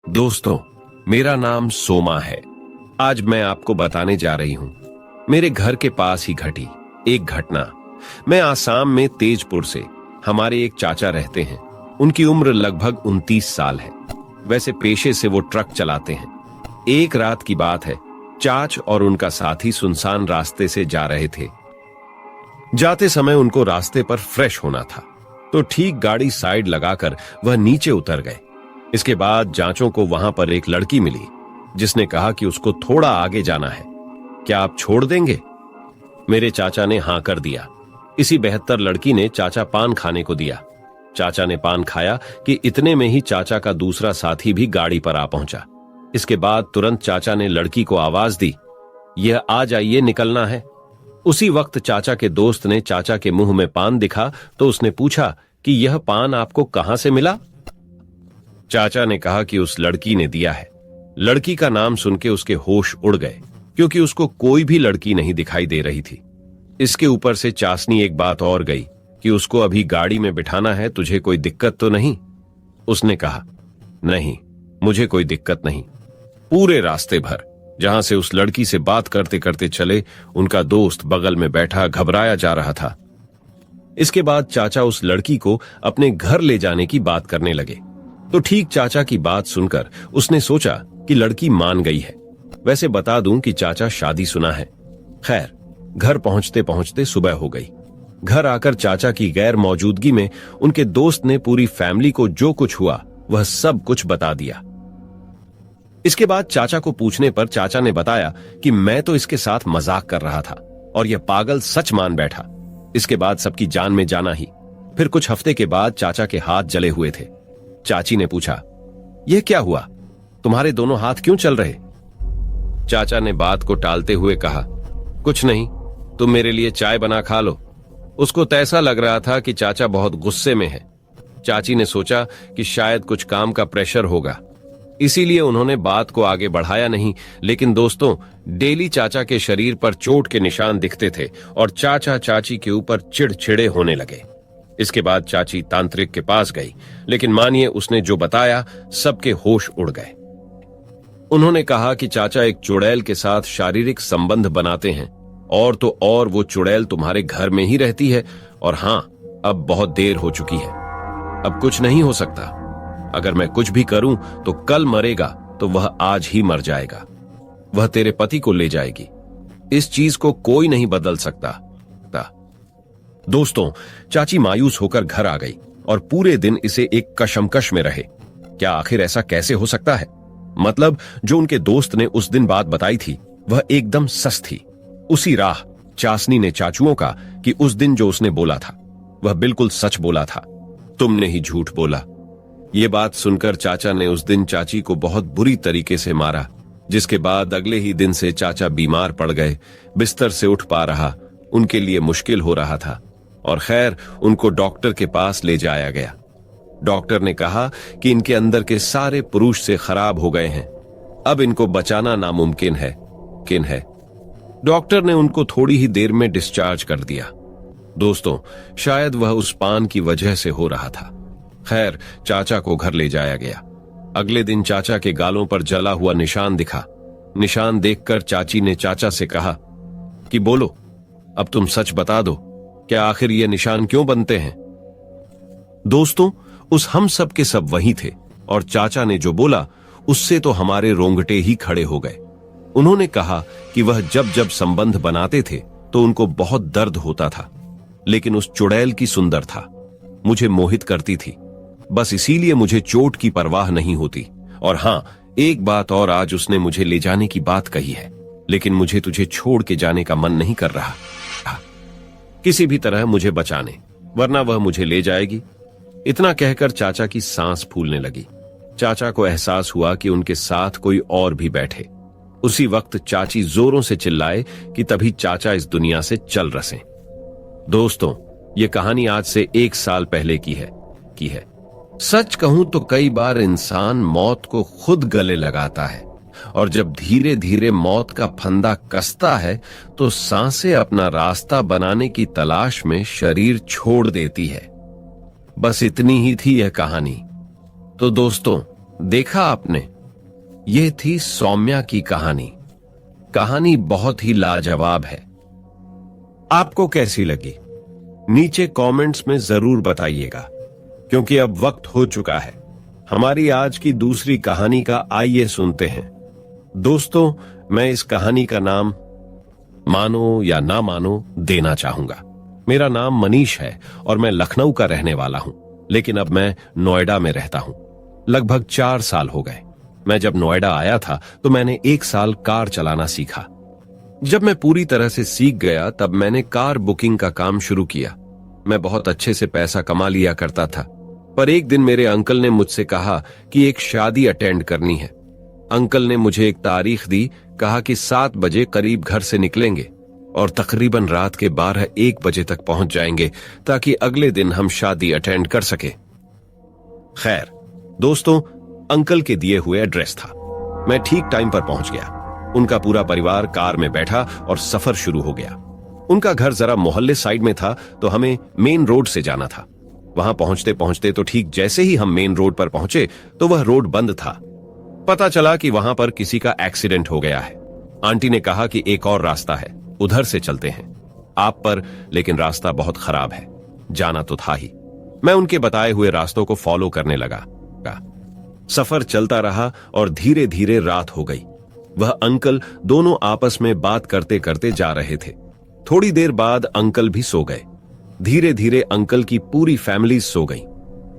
दोस्तों, मेरा नाम सोमा है। आज मैं आपको बताने जा रही हूं मेरे घर के पास ही घटी एक घटना। मैं आसाम में तेजपुर से, हमारे एक चाचा रहते हैं। उनकी उम्र लगभग 29 साल है। वैसे पेशे से वो ट्रक चलाते हैं। एक रात की बात है, चाच और उनका साथी सुनसान रास्ते से जा रहे थे। जाते समय उनको रास्ते पर फ्रेश होना था, तो ठीक गाड़ी साइड लगाकर वह नीचे उतर गए। इसके बाद जांचों को वहां पर एक लड़की मिली, जिसने कहा कि उसको थोड़ा आगे जाना है, क्या आप छोड़ देंगे? मेरे चाचा ने हां कर दिया। इसी 72 लड़की ने चाचा पान खाने को दिया। चाचा ने पान खाया कि इतने में ही चाचा का दूसरा साथी भी गाड़ी पर आ पहुंचा। इसके बाद तुरंत चाचा ने लड़की को आवाज दी, यह आ जाइए, निकलना है। उसी वक्त चाचा के दोस्त ने चाचा के मुंह में पान दिखा तो उसने पूछा कि यह पान आपको कहां से मिला? चाचा ने कहा कि उस लड़की ने दिया है। लड़की का नाम सुन के उसके होश उड़ गए, क्योंकि उसको कोई भी लड़की नहीं दिखाई दे रही थी। इसके ऊपर से चासनी एक बात और गई कि उसको अभी गाड़ी में बिठाना है, तुझे कोई दिक्कत तो नहीं? उसने कहा, नहीं, मुझे कोई दिक्कत नहीं। पूरे रास्ते भर जहां से उस लड़की से बात करते करते चले, उनका दोस्त बगल में बैठा घबराया जा रहा था। इसके बाद चाचा उस लड़की को अपने घर ले जाने की बात करने लगे। तो ठीक चाचा की बात सुनकर उसने सोचा कि लड़की मान गई है। वैसे बता दूं कि चाचा शादीशुदा है। खैर, घर पहुंचते पहुंचते सुबह हो गई। घर आकर चाचा की गैर मौजूदगी में उनके दोस्त ने पूरी फैमिली को जो कुछ हुआ वह सब कुछ बता दिया। इसके बाद चाचा को पूछने पर चाचा ने बताया कि मैं तो इसके साथ मजाक कर रहा था और यह पागल सच मान बैठा। इसके बाद सबकी जान में जाना ही। फिर कुछ हफ्ते के बाद चाचा के हाथ जले हुए थे। चाची ने पूछा, यह क्या हुआ? तुम्हारे दोनों हाथ क्यों चल रहे? चाचा ने बात को टालते हुए कहा, कुछ नहीं, तुम मेरे लिए चाय बना खा लो। उसको तो ऐसा लग रहा था कि चाचा बहुत गुस्से में है। चाची ने सोचा कि शायद कुछ काम का प्रेशर होगा, इसीलिए उन्होंने बात को आगे बढ़ाया नहीं। लेकिन दोस्तों, डेली चाचा के शरीर पर चोट के निशान दिखते थे और चाचा चाची के ऊपर चिड़चिड़े होने लगे। इसके बाद चाची तांत्रिक के पास गई, लेकिन मानिए उसने जो बताया, सबके होश उड़ गए। उन्होंने कहा कि चाचा एक चुड़ैल के साथ शारीरिक संबंध बनाते हैं, और तो और वो चुड़ैल तुम्हारे घर में ही रहती है। और हां, अब बहुत देर हो चुकी है, अब कुछ नहीं हो सकता। अगर मैं कुछ भी करूं तो कल मरेगा तो वह आज ही मर जाएगा। वह तेरे पति को ले जाएगी। इस चीज को कोई नहीं बदल सकता। दोस्तों, चाची मायूस होकर घर आ गई और पूरे दिन इसे एक कशमकश में रहे। क्या आखिर ऐसा कैसे हो सकता है? मतलब जो उनके दोस्त ने उस दिन बात बताई थी वह एकदम सच थी। उसी राह चासनी ने चाचुओं का कि उस दिन जो उसने बोला था वह बिल्कुल सच बोला था। तुमने ही झूठ बोला। ये बात सुनकर चाचा ने उस दिन चाची को बहुत बुरी तरीके से मारा, जिसके बाद अगले ही दिन से चाचा बीमार पड़ गए। बिस्तर से उठ पा रहा उनके लिए मुश्किल हो रहा था, और खैर उनको डॉक्टर के पास ले जाया गया। डॉक्टर ने कहा कि इनके अंदर के सारे पुरुष से खराब हो गए हैं, अब इनको बचाना नामुमकिन है। डॉक्टर ने उनको थोड़ी ही देर में डिस्चार्ज कर दिया। दोस्तों, शायद वह उस पान की वजह से हो रहा था। खैर, चाचा को घर ले जाया गया। अगले दिन चाचा के गालों पर जला हुआ निशान दिखा। निशान देखकर चाची ने चाचा से कहा कि बोलो, अब तुम सच बता दो, क्या आखिर ये निशान क्यों बनते हैं? दोस्तों, उस हम सब के सब वही थे, और चाचा ने जो बोला उससे तो हमारे रोंगटे ही खड़े हो गए। उन्होंने कहा कि वह जब जब संबंध बनाते थे तो उनको बहुत दर्द होता था, लेकिन उस चुड़ैल की सुंदर था, मुझे मोहित करती थी। बस इसीलिए मुझे चोट की परवाह नहीं होती। और हां, एक बात और, आज उसने मुझे ले जाने की बात कही है, लेकिन मुझे तुझे छोड़ के जाने का मन नहीं कर रहा। किसी भी तरह मुझे बचाने, वरना वह मुझे ले जाएगी। इतना कहकर चाचा की सांस फूलने लगी। चाचा को एहसास हुआ कि उनके साथ कोई और भी बैठे। उसी वक्त चाची जोरों से चिल्लाए कि तभी चाचा इस दुनिया से चल रसे। दोस्तों, ये कहानी आज से 1 साल पहले की है। सच कहूं तो कई बार इंसान मौत को खुद गले लगाता है, और जब धीरे धीरे मौत का फंदा कसता है तो सांसें अपना रास्ता बनाने की तलाश में शरीर छोड़ देती है। बस इतनी ही थी यह कहानी। तो दोस्तों, देखा आपने, ये थी सौम्या की कहानी। कहानी बहुत ही लाजवाब है। आपको कैसी लगी नीचे कमेंट्स में जरूर बताइएगा, क्योंकि अब वक्त हो चुका है हमारी आज की दूसरी कहानी का। आइए सुनते हैं। दोस्तों, मैं इस कहानी का नाम मानो या ना मानो देना चाहूंगा। मेरा नाम मनीष है और मैं लखनऊ का रहने वाला हूं, लेकिन अब मैं नोएडा में रहता हूं। लगभग 4 साल हो गए। मैं जब नोएडा आया था तो मैंने 1 साल कार चलाना सीखा। जब मैं पूरी तरह से सीख गया तब मैंने कार बुकिंग का काम शुरू किया। मैं बहुत अच्छे से पैसा कमा लिया करता था, पर एक दिन मेरे अंकल ने मुझसे कहा कि एक शादी अटेंड करनी है। अंकल ने मुझे एक तारीख दी, कहा कि 7 बजे करीब घर से निकलेंगे और तकरीबन रात के 12-1 बजे तक पहुंच जाएंगे, ताकि अगले दिन हम शादी अटेंड कर सके। खैर दोस्तों, अंकल के दिए हुए एड्रेस था। मैं ठीक टाइम पर पहुंच गया। उनका पूरा परिवार कार में बैठा और सफर शुरू हो गया। उनका घर जरा मोहल्ले साइड में था, तो हमें मेन रोड से जाना था। वहां पहुंचते पहुंचते तो ठीक जैसे ही हम मेन रोड पर पहुंचे तो वह रोड बंद था। पता चला कि वहां पर किसी का एक्सीडेंट हो गया है। आंटी ने कहा कि एक और रास्ता है, उधर से चलते हैं आप पर, लेकिन रास्ता बहुत खराब है। जाना तो था ही। मैं उनके बताए हुए रास्तों को फॉलो करने लगा। सफर चलता रहा और धीरे धीरे रात हो गई। वह अंकल दोनों आपस में बात करते करते जा रहे थे। थोड़ी देर बाद अंकल भी सो गए। धीरे धीरे अंकल की पूरी फैमिली सो गई।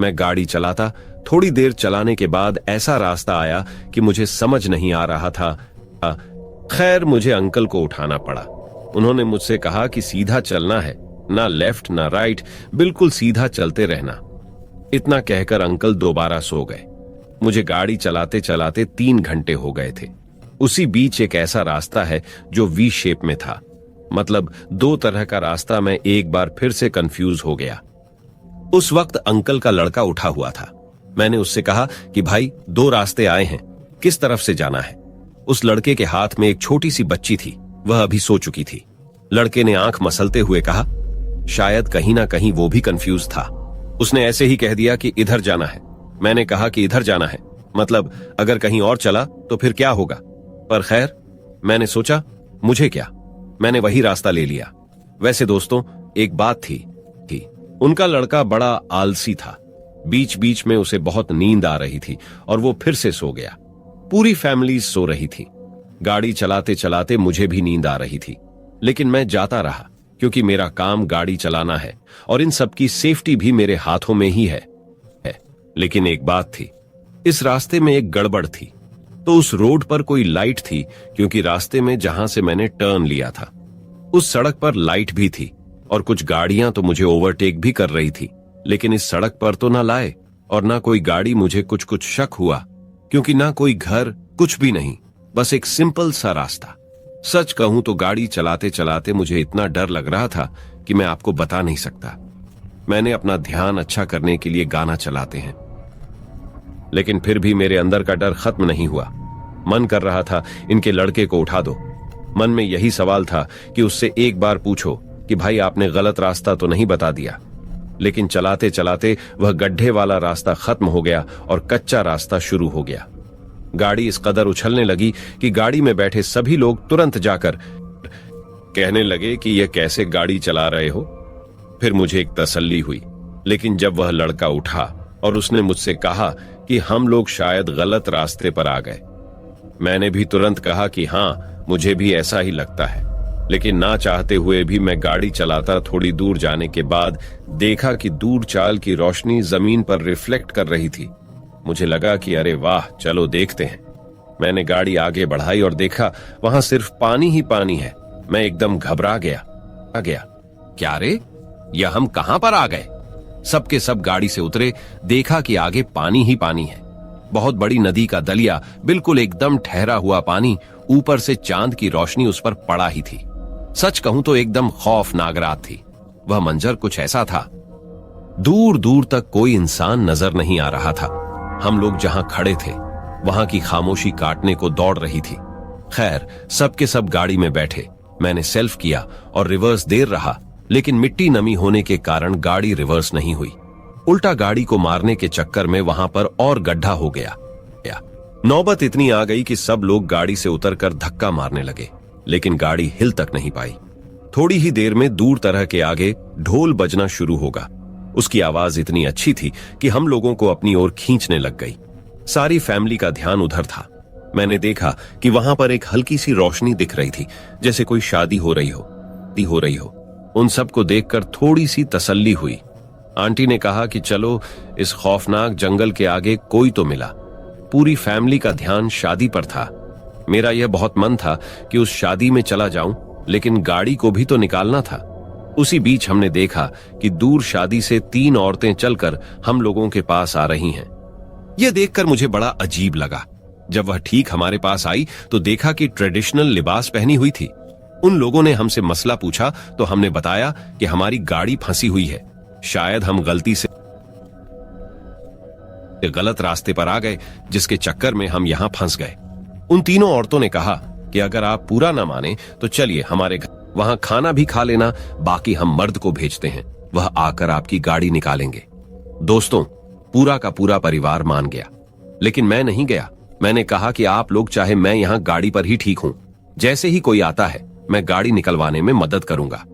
मैं गाड़ी चलाता। थोड़ी देर चलाने के बाद ऐसा रास्ता आया कि मुझे समझ नहीं आ रहा था। खैर मुझे अंकल को उठाना पड़ा। उन्होंने मुझसे कहा कि सीधा चलना है, ना लेफ्ट ना राइट, बिल्कुल सीधा चलते रहना। इतना कहकर अंकल दोबारा सो गए। मुझे गाड़ी चलाते चलाते 3 घंटे हो गए थे। उसी बीच एक ऐसा रास्ता है जो वी शेप में था, मतलब 2 तरह का रास्ता। मैं एक बार फिर से कंफ्यूज हो गया। उस वक्त अंकल का लड़का उठा हुआ था। मैंने उससे कहा कि भाई 2 रास्ते आए हैं, किस तरफ से जाना है। उस लड़के के हाथ में एक छोटी सी बच्ची थी, वह अभी सो चुकी थी। लड़के ने आंख मसलते हुए कहा, शायद कहीं ना कहीं वो भी कंफ्यूज था। उसने ऐसे ही कह दिया कि इधर जाना है। मैंने कहा कि इधर जाना है, मतलब अगर कहीं और चला तो फिर क्या होगा। पर खैर, मैंने सोचा मुझे क्या, मैंने वही रास्ता ले लिया। वैसे दोस्तों, एक बात थी कि उनका लड़का बड़ा आलसी था। बीच बीच में उसे बहुत नींद आ रही थी और वो फिर से सो गया। पूरी फैमिली सो रही थी। गाड़ी चलाते चलाते मुझे भी नींद आ रही थी, लेकिन मैं जाता रहा, क्योंकि मेरा काम गाड़ी चलाना है और इन सबकी सेफ्टी भी मेरे हाथों में ही है। लेकिन एक बात थी, इस रास्ते में एक गड़बड़ थी। तो उस रोड पर कोई लाइट थी, क्योंकि रास्ते में जहां से मैंने टर्न लिया था उस सड़क पर लाइट भी थी और कुछ गाड़ियां तो मुझे ओवरटेक भी कर रही थी। लेकिन इस सड़क पर तो ना लाए और ना कोई गाड़ी। मुझे कुछ कुछ शक हुआ, क्योंकि ना कोई घर, कुछ भी नहीं, बस एक सिंपल सा रास्ता। सच कहूं तो गाड़ी चलाते चलाते मुझे इतना डर लग रहा था कि मैं आपको बता नहीं सकता। मैंने अपना ध्यान अच्छा करने के लिए गाना चलाते हैं, लेकिन फिर भी मेरे अंदर का डर खत्म नहीं हुआ। मन कर रहा था इनके लड़के को उठा दो। मन में यही सवाल था कि उससे एक बार पूछो कि भाई आपने गलत रास्ता तो नहीं बता दिया। लेकिन चलाते चलाते वह गड्ढे वाला रास्ता खत्म हो गया और कच्चा रास्ता शुरू हो गया। गाड़ी इस कदर उछलने लगी कि गाड़ी में बैठे सभी लोग तुरंत जाकर कहने लगे कि यह कैसे गाड़ी चला रहे हो। फिर मुझे एक तसल्ली हुई, लेकिन जब वह लड़का उठा और उसने मुझसे कहा कि हम लोग शायद गलत रास्ते पर आ गए, मैंने भी तुरंत कहा कि हाँ, मुझे भी ऐसा ही लगता है। लेकिन ना चाहते हुए भी मैं गाड़ी चलाता। थोड़ी दूर जाने के बाद देखा कि दूर चाल की रोशनी जमीन पर रिफ्लेक्ट कर रही थी। मुझे लगा कि अरे वाह, चलो देखते हैं। मैंने गाड़ी आगे बढ़ाई और देखा वहां सिर्फ पानी ही पानी है। मैं एकदम घबरा गया। क्या रे, यह हम कहां पर आ गए? सबके सब गाड़ी से उतरे। देखा कि आगे पानी ही पानी है। बहुत बड़ी नदी का दलिया, बिल्कुल एकदम ठहरा हुआ पानी, ऊपर से चांद की रोशनी उस पर पड़ा ही थी। सच कहूं तो एकदम खौफनाक रात थी। वह मंजर कुछ ऐसा था, दूर दूर तक कोई इंसान नजर नहीं आ रहा था। हम लोग जहां खड़े थे वहां की खामोशी काटने को दौड़ रही थी। खैर, सबके सब गाड़ी में बैठे। मैंने सेल्फ किया और रिवर्स देर रहा, लेकिन मिट्टी नमी होने के कारण गाड़ी रिवर्स नहीं हुई। उल्टा गाड़ी को मारने के चक्कर में वहां पर और गड्ढा हो गया। नौबत इतनी आ गई कि सब लोग गाड़ी से उतरकर धक्का मारने लगे, लेकिन गाड़ी हिल तक नहीं पाई। थोड़ी ही देर में दूर तरह के आगे ढोल बजना शुरू होगा। उसकी आवाज इतनी अच्छी थी कि हम लोगों को अपनी ओर खींचने लग गई। सारी फैमिली का ध्यान उधर था। मैंने देखा कि वहां पर एक हल्की सी रोशनी दिख रही थी, जैसे कोई शादी हो रही हो। उन सबको देखकर थोड़ी सी तसल्ली हुई। आंटी ने कहा कि चलो, इस खौफनाक जंगल के आगे कोई तो मिला। पूरी फैमिली का ध्यान शादी पर था। मेरा यह बहुत मन था कि उस शादी में चला जाऊं, लेकिन गाड़ी को भी तो निकालना था। उसी बीच हमने देखा कि दूर शादी से 3 औरतें चलकर हम लोगों के पास आ रही हैं। यह देखकर मुझे बड़ा अजीब लगा। जब वह ठीक हमारे पास आई तो देखा कि ट्रेडिशनल लिबास पहनी हुई थी। उन लोगों ने हमसे मसला पूछा तो हमने बताया कि हमारी गाड़ी फंसी हुई है। शायद हम गलती से गलत रास्ते पर आ गए, जिसके चक्कर में हम यहां फंस गए। उन तीनों औरतों ने कहा कि अगर आप पूरा ना माने तो चलिए हमारे घर, वहां खाना भी खा लेना, बाकी हम मर्द को भेजते हैं, वह आकर आपकी गाड़ी निकालेंगे। दोस्तों, पूरा का पूरा परिवार मान गया, लेकिन मैं नहीं गया। मैंने कहा कि आप लोग चाहे, मैं यहां गाड़ी पर ही ठीक हूं। जैसे ही कोई आता है मैं गाड़ी निकलवाने में मदद करूंगा।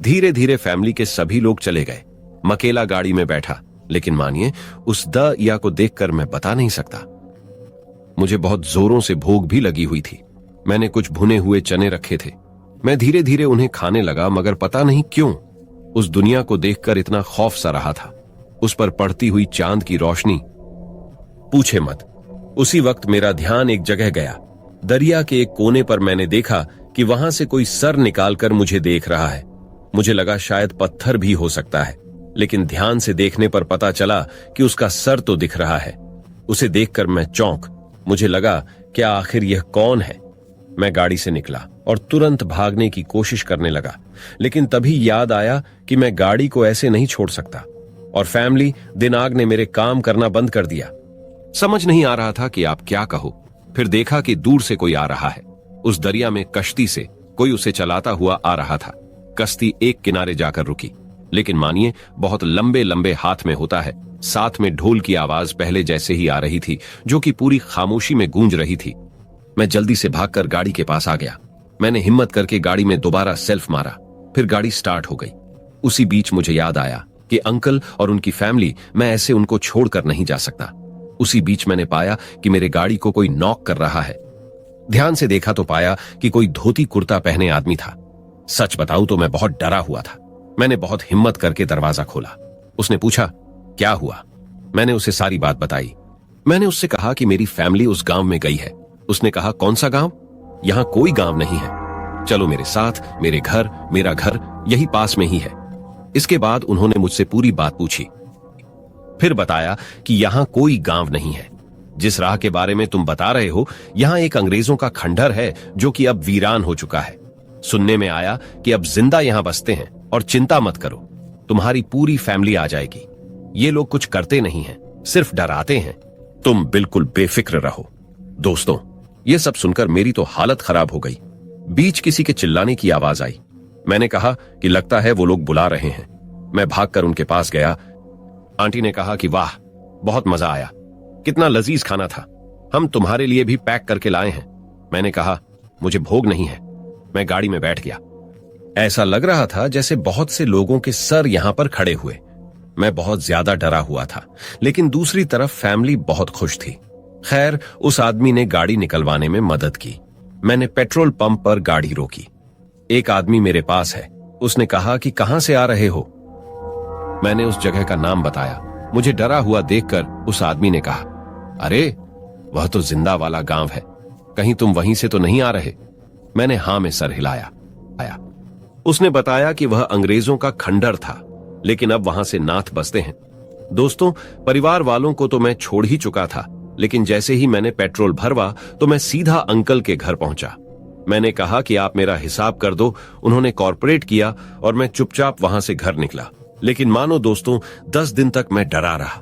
धीरे धीरे फैमिली के सभी लोग चले गए। मकेला गाड़ी में बैठा, लेकिन मानिए उस दया को देखकर मैं बता नहीं सकता। मुझे बहुत जोरों से भूख भी लगी हुई थी। मैंने कुछ भुने हुए चने रखे थे। मैं धीरे धीरे उन्हें खाने लगा, मगर पता नहीं क्यों उस दुनिया को देखकर इतना खौफ सा रहा था। उस पर पड़ती हुई चांद की रोशनी, पूछे मत। उसी वक्त मेरा ध्यान एक जगह गया। दरिया के एक कोने पर मैंने देखा कि वहां से कोई सर निकालकर मुझे देख रहा है। मुझे लगा शायद पत्थर भी हो सकता है, लेकिन ध्यान से देखने पर पता चला कि उसका सर तो दिख रहा है। उसे देखकर मैं चौंक। मुझे लगा क्या आखिर यह कौन है। मैं गाड़ी से निकला और तुरंत भागने की कोशिश करने लगा, लेकिन तभी याद आया कि मैं गाड़ी को ऐसे नहीं छोड़ सकता। और फैमिली दिनाग ने मेरे काम करना बंद कर दिया। समझ नहीं आ रहा था कि आप क्या कहो। फिर देखा कि दूर से कोई आ रहा है। उस दरिया में कश्ती से कोई उसे चलाता हुआ आ रहा था। कश्ती एक किनारे जाकर रुकी, लेकिन मानिए बहुत लंबे लंबे हाथ में होता है। साथ में ढोल की आवाज पहले जैसे ही आ रही थी, जो कि पूरी खामोशी में गूंज रही थी। मैं जल्दी से भागकर गाड़ी के पास आ गया। मैंने हिम्मत करके गाड़ी में दोबारा सेल्फ मारा, फिर गाड़ी स्टार्ट हो गई। उसी बीच मुझे याद आया कि अंकल और उनकी फैमिली, मैं ऐसे उनको छोड़कर नहीं जा सकता। उसी बीच मैंने पाया कि मेरे गाड़ी को कोई नॉक कर रहा है। ध्यान से देखा तो पाया कि कोई धोती कुर्ता पहने आदमी था। सच बताऊं तो मैं बहुत डरा हुआ था। मैंने बहुत हिम्मत करके दरवाजा खोला। उसने पूछा क्या हुआ। मैंने उसे सारी बात बताई। मैंने उससे कहा कि मेरी फैमिली उस गांव में गई है। उसने कहा कौन सा गांव? यहां कोई गांव नहीं है, चलो मेरे साथ, मेरे घर, मेरा घर यही पास में ही है। इसके बाद उन्होंने मुझसे पूरी बात पूछी। फिर बताया कि यहां कोई गांव नहीं है। जिस राह के बारे में तुम बता रहे हो, यहां एक अंग्रेजों का खंडहर है जो कि अब वीरान हो चुका है। सुनने में आया कि अब जिंदा यहां बसते हैं, और चिंता मत करो, तुम्हारी पूरी फैमिली आ जाएगी। ये लोग कुछ करते नहीं हैं, सिर्फ डराते हैं। तुम बिल्कुल बेफिक्र रहो। दोस्तों, ये सब सुनकर मेरी तो हालत खराब हो गई। बीच किसी के चिल्लाने की आवाज आई। मैंने कहा कि लगता है वो लोग बुला रहे हैं। मैं भागकर उनके पास गया। आंटी ने कहा कि वाह, बहुत मजा आया, कितना लजीज खाना था, हम तुम्हारे लिए भी पैक करके लाए हैं। मैंने कहा मुझे भोग नहीं है। मैं गाड़ी में बैठ गया। ऐसा लग रहा था जैसे बहुत से लोगों के सर यहां पर खड़े हुए। मैं बहुत ज्यादा डरा हुआ था, लेकिन दूसरी तरफ फैमिली बहुत खुश थी। खैर, उस आदमी ने गाड़ी निकलवाने में मदद की। मैंने पेट्रोल पंप पर गाड़ी रोकी। एक आदमी मेरे पास है। उसने कहा कि कहां से आ रहे हो। मैंने उस जगह का नाम बताया। मुझे डरा हुआ देखकर उस आदमी ने कहा, अरे वह तो जिंदा वाला गांव है, कहीं तुम वहीं से तो नहीं आ रहे? मैंने हां में सर हिलाया। उसने बताया कि वह अंग्रेजों का खंडर था, लेकिन अब वहां से नाथ बसते हैं। दोस्तों, परिवार वालों को तो मैं छोड़ ही चुका था, लेकिन जैसे ही मैंने पेट्रोल भरवा तो मैं सीधा अंकल के घर पहुंचा। मैंने कहा कि आप मेरा हिसाब कर दो। उन्होंने कॉर्पोरेट किया और मैं चुपचाप वहां से घर निकला। लेकिन मानो दोस्तों, 10 दिन तक मैं डरा रहा।